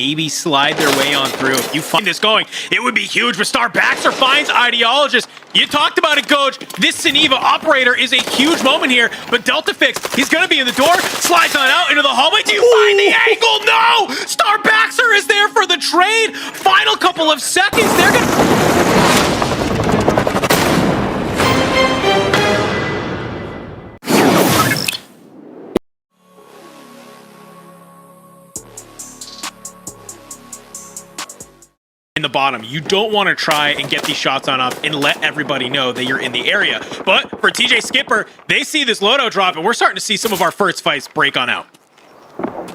maybe slide their way on through. If you find this going, it would be huge. But Star Baxter finds Ideologist. You talked about it, Coach. This Siniva operator is a huge moment here, but Delta Fix, he's going to be in the door, slides on out into the hallway. Do you find the angle? No! Star Baxter is there for the trade. Final couple of seconds. They're going to... in the bottom. You don't want to try and get these shots on up and let everybody know that you're in the area. But for TJ Skipper, they see this loadout drop, and we're starting to see some of our first fights break on out.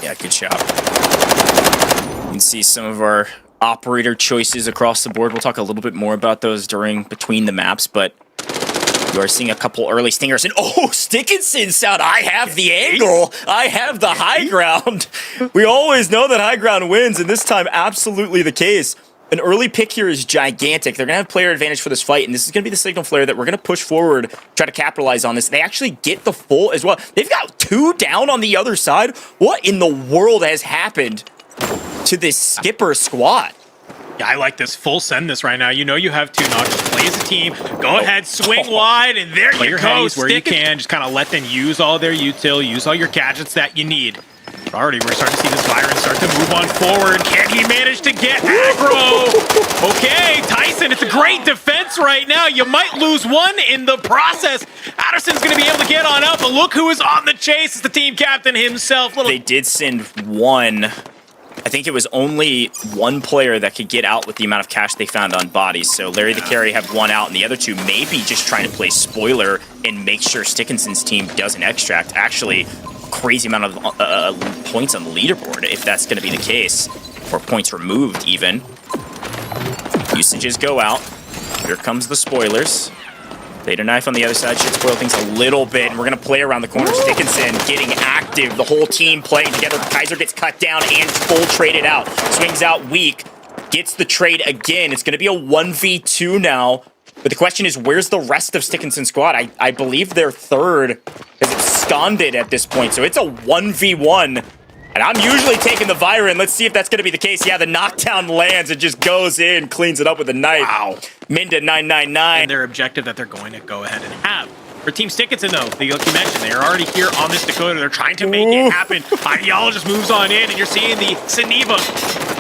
Yeah, good shot. You can see some of our operator choices across the board. We'll talk a little bit more about those between the maps, but you are seeing a couple early stingers. And oh, STIKINSON sound, I have the angle. I have the high ground. We always know that high ground wins, and this time absolutely the case. An early pick here is gigantic. They're going to have player advantage for this fight, and this is going to be the signal flare that we're going to push forward, try to capitalize on this. They actually get the full as well. They've got 2 down on the other side. What in the world has happened to this Skipper squad? Yeah, I like this. Full send this right now. You know you have 2 notches. Play as a team. Go ahead, swing wide, and there you go. Where you can. Just kind of let them use all their util, use all your gadgets that you need. Already, we're starting to see this Byron start to move on forward. Can he manage to get aggro? Okay, Tyson, it's a great defense right now. You might lose one in the process. Addison's going to be able to get on up, but look who is on the chase. It's the team captain himself. They did send one. I think it was only one player that could get out with the amount of cash they found on bodies. So Larry the Carry have 1 out, and the other 2 maybe just trying to play spoiler and make sure STIKINSON's team doesn't extract. Actually, crazy amount of points on the leaderboard if that's going to be the case, or points removed even. Usages go out. Here comes the spoilers. Vader Knife on the other side should spoil things a little bit, and we're going to play around the corner. STIKINSON getting active, the whole team playing together. Kaiser gets cut down and full traded out. Swings out weak, gets the trade again. It's going to be a 1v2 now. But the question is, where's the rest of STIKINSON squad? I believe their third is absconded at this point, so it's a 1v1. And I'm usually taking the Viren. Let's see if that's going to be the case. Yeah, the knockdown lands. It just goes in, cleans it up with a knife. Wow. Minda 999. And their objective that they're going to go ahead and have. For Team STIKINSON, though, like you mentioned, they are already here on this Dakota. They're trying to make it happen. Ideologist moves on in, and you're seeing the Siniva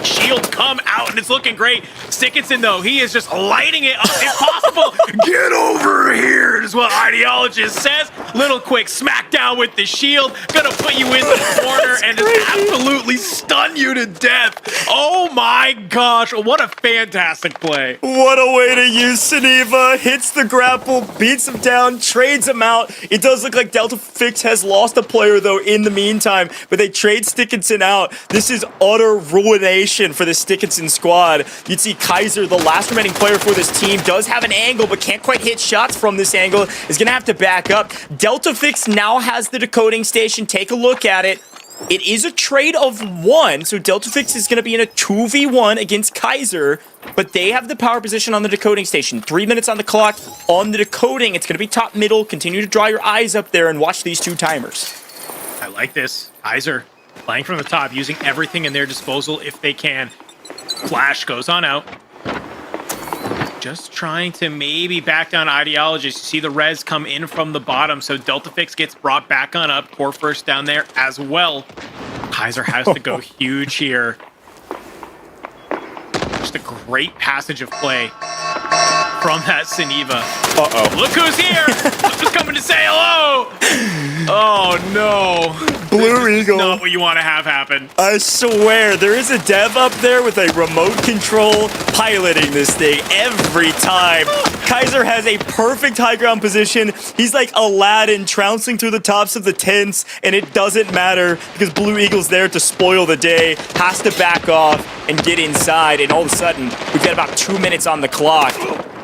shield come out, and it's looking great. STIKINSON, though, he is just lighting it up. If possible, get over here, is what Ideologist says. Little quick smackdown with the shield. Gonna put you in the corner and just absolutely stun you to death. Oh my gosh, what a fantastic play. What a way to use Siniva. Hits the grapple, beats him down, trades him out. It does look like Delta Fix has lost a player, though, in the meantime, but they trade STIKINSON out. This is utter ruination for the STIKINSON squad. You'd see Kaiser, the last remaining player for this team, does have an angle, but can't quite hit shots from this angle. Is going to have to back up. Delta Fix now has the decoding station. Take a look at it. It is a trade of 1, so Delta Fix is going to be in a 2v1 against Kaiser, but they have the power position on the decoding station. 3 minutes on the clock on the decoding. It's going to be top middle. Continue to draw your eyes up there and watch these 2 timers. I like this. Kaiser playing from the top, using everything in their disposal if they can. Flash goes on out. Just trying to maybe back down Ideologist. You see the res come in from the bottom, so Delta Fix gets brought back on up. Core first down there as well. Kaiser has to go huge here. Just a great passage of play from that Siniva. Uh-oh. Look who's here! Look who's coming to say hello! Oh, no. Blue Eagle. Not what you want to have happen. I swear, there is a dev up there with a remote control piloting this thing every time. Kaiser has a perfect high ground position. He's like Aladdin trouncing through the tops of the tents, and it doesn't matter because Blue Eagle's there to spoil the day, has to back off and get inside, and all of a sudden, we've got about 2 minutes on the clock.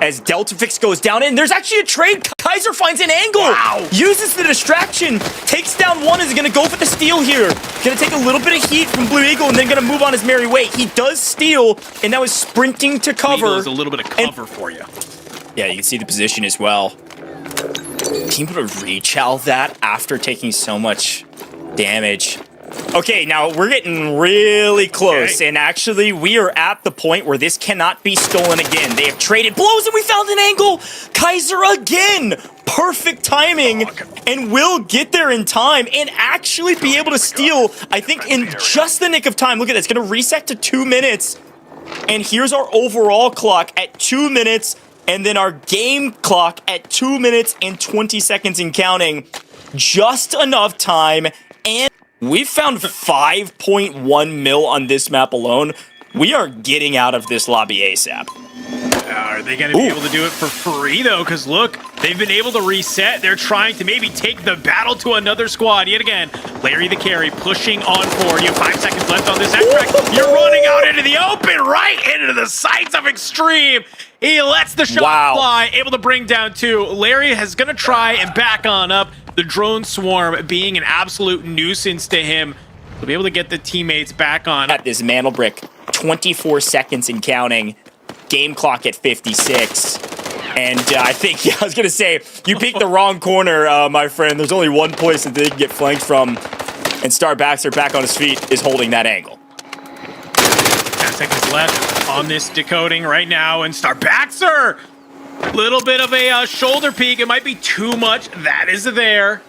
As Delta Fix goes down in, there's actually a trade. Kaiser finds an angle. Wow. Uses the distraction. Takes down 1. Is going to go for the steal here. Going to take a little bit of heat from Blue Eagle and then going to move on his merry way. He does steal, and now is sprinting to cover. Blue Eagle is a little bit of cover for you. Yeah, you can see the position as well. Being able to reach out that after taking so much damage Okay, now we're getting really close, Okay. and actually we are at the point where this cannot be stolen again. They have traded blows, and we found an angle. Kaiser again, perfect timing, and will get there in time and actually be able to steal, I think, in just the nick of time. Look at this, gonna reset to 2 minutes, and here's our overall clock at 2 minutes, and then our game clock at 2 minutes and 20 seconds and counting. Just enough time, and we've found 5.1 mil on this map alone. We are getting out of this lobby ASAP. Are they going to be able to do it for free, though? Because, look, they've been able to reset. They're trying to maybe take the battle to another squad. Yet again, Larry the carry pushing on forward. You have 5 seconds left on this extract. You're running out into the open, right into the sights of Extreme. He lets the shot fly, able to bring down 2. Larry is going to try and back on up. The drone swarm being an absolute nuisance to him. He'll be able to get the teammates back on. At this mantle brick, 24 seconds and counting. Game clock at 56. And I think, I was going to say, you picked the wrong corner, my friend. There's only one place that they can get flanked from. And Star Baxter, back on his feet, is holding that angle. 10 seconds left on this decoding right now. And Star Baxter! Little bit of a shoulder peek. It might be too much. That is there.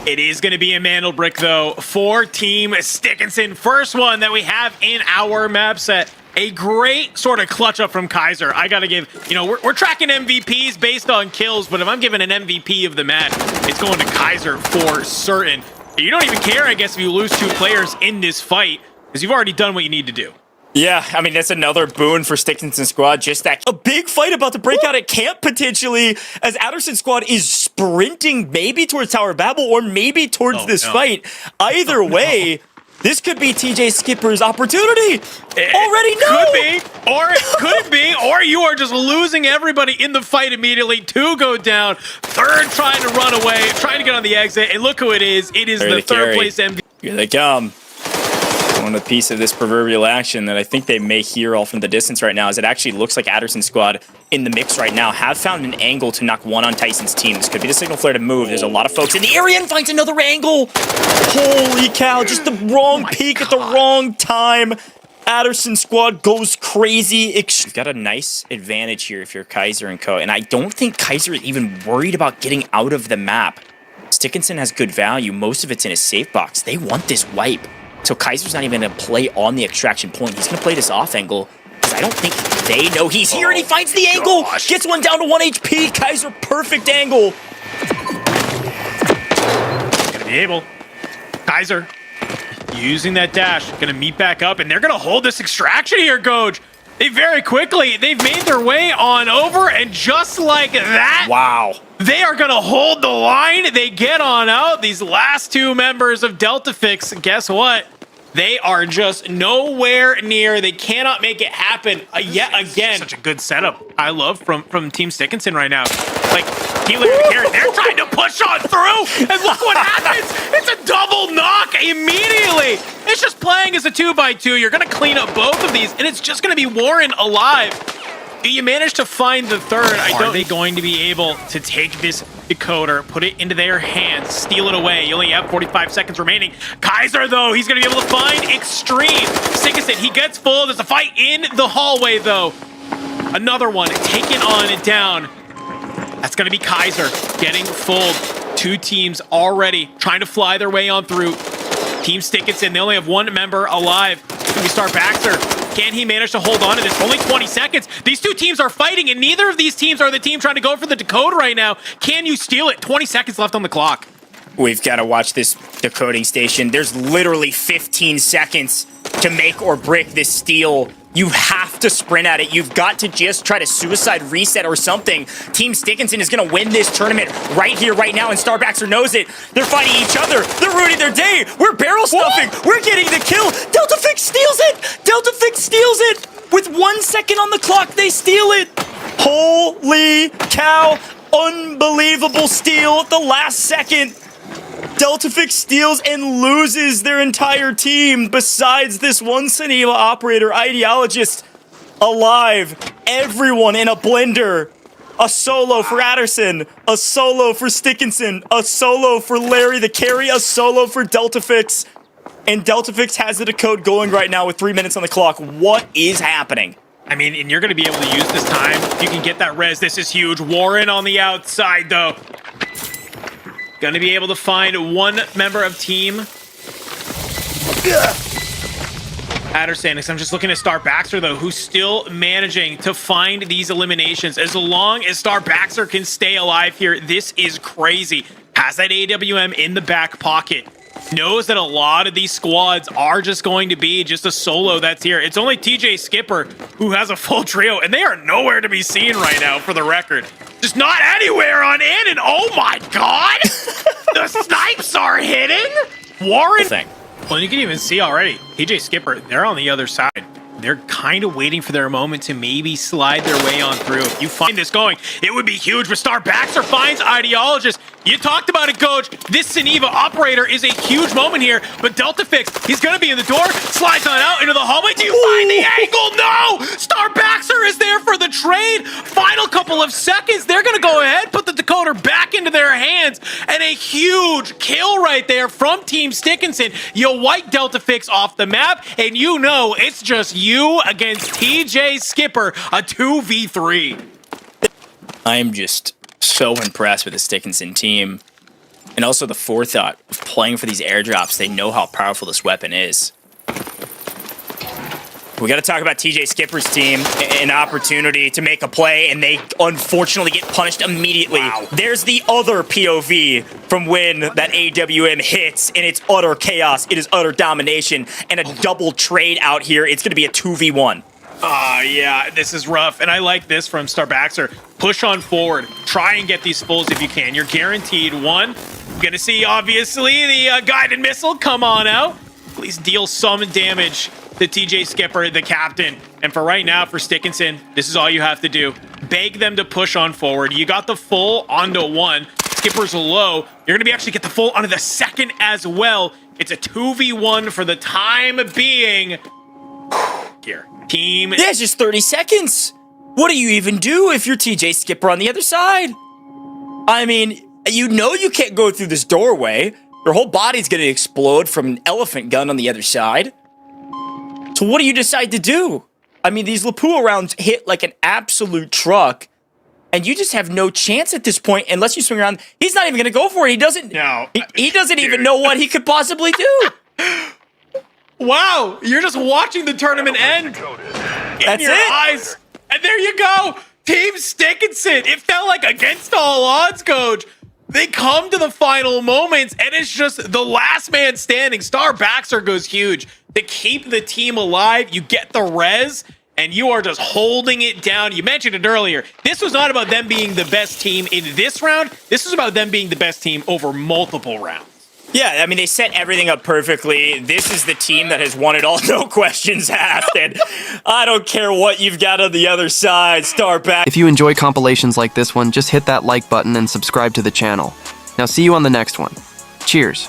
It is going to be a mantle brick, though, for Team STIKINSON. First one that we have in our map set. A great sort of clutch up from Kaiser. I got to give, you know, we're tracking MVPs based on kills, but if I'm giving an MVP of the match, it's going to Kaiser for certain. You don't even care, I guess, if you lose 2 players in this fight, because you've already done what you need to do. Yeah, I mean, that's another boon for STIKINSON squad. Just that a big fight about to break out at camp, potentially, as Adderson squad is sprinting maybe towards Tower Babel or maybe towards this fight. Either way, this could be TJ Skipper's opportunity. Already no! Could be, or it could be, or you are just losing everybody in the fight immediately. 2 go down, 3rd trying to run away, trying to get on the exit, and look who it is. It is the 3rd place MVP. Here they come. One of the piece of this proverbial action that I think they may hear all from the distance right now is it actually looks like Adderson squad in the mix right now have found an angle to knock one on Tyson's team. This could be the signal flare to move. There's a lot of folks in the area and finds another angle. Holy cow, just the wrong peak at the wrong time. Adderson squad goes crazy. You've got a nice advantage here if you're Kaiser and co. And I don't think Kaiser is even worried about getting out of the map. STIKINSON has good value. Most of it's in his safe box. They want this wipe. So Kaiser's not even going to play on the extraction point. He's going to play this off angle. Because I don't think they know he's here, and he finds the angle. Gets one down to 1 HP. Kaiser, perfect angle. He's going to be able. Kaiser using that dash. Going to meet back up, and they're going to hold this extraction here, Goj. They've made their way on over, and just like that. Wow. They are going to hold the line. They get on out. These last 2 members of Delta Fix, guess what? They are just nowhere near. They cannot make it happen yet again. Such a good setup. I love from Team STIKINSON right now. Like, Keeler and Carrot, they're trying to push on through. And look what happens. It's a double knock immediately. It's just playing as a 2x2. You're going to clean up both of these, and it's just going to be Warren alive. You managed to find the 3rd. Are they going to be able to take this decoder, put it into their hands, steal it away? You only have 45 seconds remaining. Kaiser, though, he's going to be able to find Extreme. STIKINSON, he gets full. There's a fight in the hallway, though. Another one taken on and down. That's going to be Kaiser getting full. 2 teams already trying to fly their way on through. Team STIKINSON, they only have 1 member alive. We start Baxter. Can he manage to hold on to this? Only 20 seconds. These 2 teams are fighting, and neither of these teams are the team trying to go for the decode right now. Can you steal it? 20 seconds left on the clock. We've got to watch this decoding station. There's literally 15 seconds to make or break this steal. You have to sprint at it. You've got to just try to suicide reset or something. Team STIKINSON is going to win this tournament right here, right now, and Starbaxter knows it. They're fighting each other. They're ruining their day. We're barrel stuffing. We're getting the kill. Delta Fix steals it. Delta Fix steals it. With 1 second on the clock, they steal it. Holy cow. Unbelievable steal at the last second. Delta Fix steals and loses their entire team besides this one Saniva operator ideologist alive. Everyone in a blender. A solo for Adderson. A solo for STIKINSON. A solo for Larry the Carry. A solo for DeltaFix. And DeltaFix has the decode going right now with 3 minutes on the clock. What is happening? I mean, and you're going to be able to use this time. If you can get that res, this is huge. Warren on the outside, though. Going to be able to find one member of team. Adderson, I'm just looking at Star Baxter, though, who's still managing to find these eliminations. As long as Star Baxter can stay alive here, this is crazy. Has that AWM in the back pocket. Knows that a lot of these squads are just going to be just a solo that's here. It's only TJ Skipper who has a full trio, and they are nowhere to be seen right now, for the record. Just not anywhere on in, and oh my god! The snipes are hitting! Warren... Well, you can even see already, TJ Skipper, they're on the other side. They're kind of waiting for their moment to maybe slide their way on through. If you find this going, it would be huge. But Star Baxter finds Ideologist. You talked about it, Coach. This Siniva operator is a huge moment here. But DeltaFix, he's going to be in the door. Slides on out into the hallway. Do you find the angle? No! Star Baxter is there for the trade. Final couple of seconds. They're going to go ahead, put the decoder back into their hands. And a huge kill right there from Team STIKINSON. You wipe DeltaFix off the map, and you know it's just you against TJ Skipper, a 2v3. I'm just so impressed with the STIKINSON team. And also the forethought of playing for these airdrops. They know how powerful this weapon is. We got to talk about TJ Skipper's team. An opportunity to make a play, and they unfortunately get punished immediately. Wow. There's the other POV from when that AWM hits, and it's utter chaos. It is utter domination, and a double trade out here. It's going to be a 2v1. Yeah, this is rough, and I like this from Star Baxter. Push on forward. Try and get these fulls if you can. You're guaranteed one. You're going to see, obviously, the guided missile come on out. Please deal some damage to TJ Skipper, the captain. And for right now, for STIKINSON, this is all you have to do. Beg them to push on forward. You got the full onto one. Skipper's low. You're going to actually get the full onto the second as well. It's a 2v1 for the time being. Here. Team... That's just 30 seconds. What do you even do if you're TJ Skipper on the other side? I mean, you know you can't go through this doorway. Your whole body's going to explode from an elephant gun on the other side. So what do you decide to do? I mean, these Lapua rounds hit like an absolute truck, and you just have no chance at this point unless you swing around. He's not even going to go for it. He doesn't. No, he doesn't even know what he could possibly do. Wow, you're just watching the tournament end. That's your it. Eyes, and there you go. Team STIKINSON. It felt like against all odds, Coach. They come to the final moments, and it's just the last man standing. Star Baxter goes huge to keep the team alive. You get the res, and you are just holding it down. You mentioned it earlier. This was not about them being the best team in this round. This was about them being the best team over multiple rounds. Yeah, I mean, they set everything up perfectly. This is the team that has won it all, no questions asked. And I don't care what you've got on the other side, Star Baxter. If you enjoy compilations like this one, just hit that like button and subscribe to the channel. Now see you on the next one. Cheers.